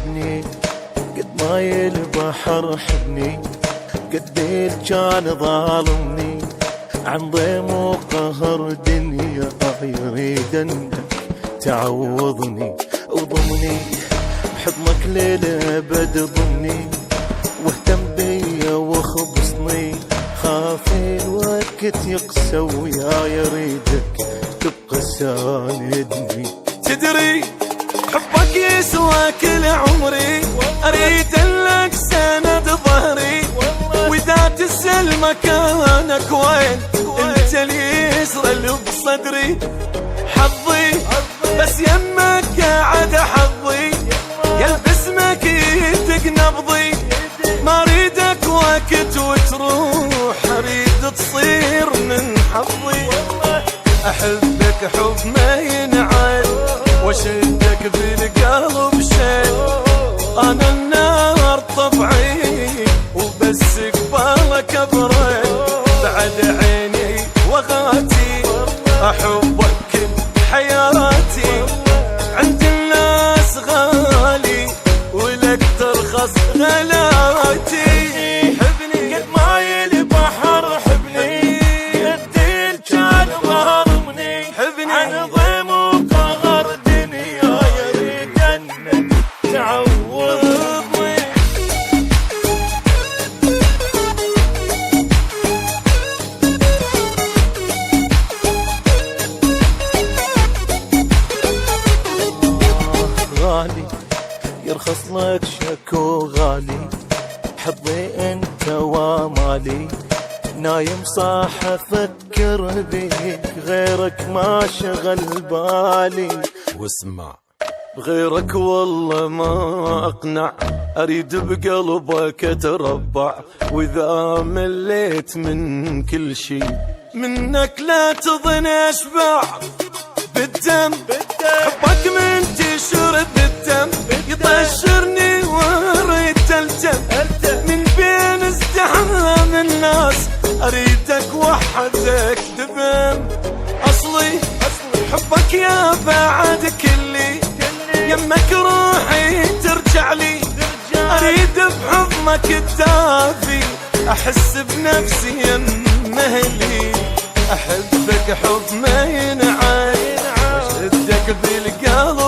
حبني قد ما البحر حبني، قد كان ظالمني عن ضيم وقهر دنيا، يريد انك تعوضني وضمني بحضنك للابد، ضمني واهتم بيا واخبصني، خاف الوقت يقسى ويا يريدك تبقى ساندني. تدري حبك يسوى كل عمري، اريد لك سند ظهري، واذا تسأل مكانك وين انت اللي يسرى بصدري. حظي بس يمك قاعد حظي، يلبس مكيتك نبضي، ما اريدك وقت وتروح، اريد تصير من حظي. احبك حب ما ينعاد، واشدك بالقلب شيء، انا النار طبعي وبس قبالك ابرد، بعد عيني وغاتي احبك كل حياتي، عند الناس غالي ولك ترخص غلاتي. حبني قد ما البحر حبني، قد كان ظالمني، حبني عن ضيم وقهر دنيا، يريد انك تعوضني. غالي يرخص لك شكو غالي، حظي انت ومالي، نايم صاح افكر بيك، غيرك ما شغل بالي. واسمع بغيرك والله ما اقنع، اريد بقلبك اتربع، واذا مليت من كل شي منك لا تظن اشبع. بالدم حبك منتشر بالدم، يطشرني واريد تلتم، من بين ازدحام الناس اريدك وحدك دبم. اصلي حبك يا بعد كلي، يمك روحي ترجع لي، اريد بحضنك الدافي، احس بنفسي يمهلي. احبك حب ما ينعاد، واشدك بالقلب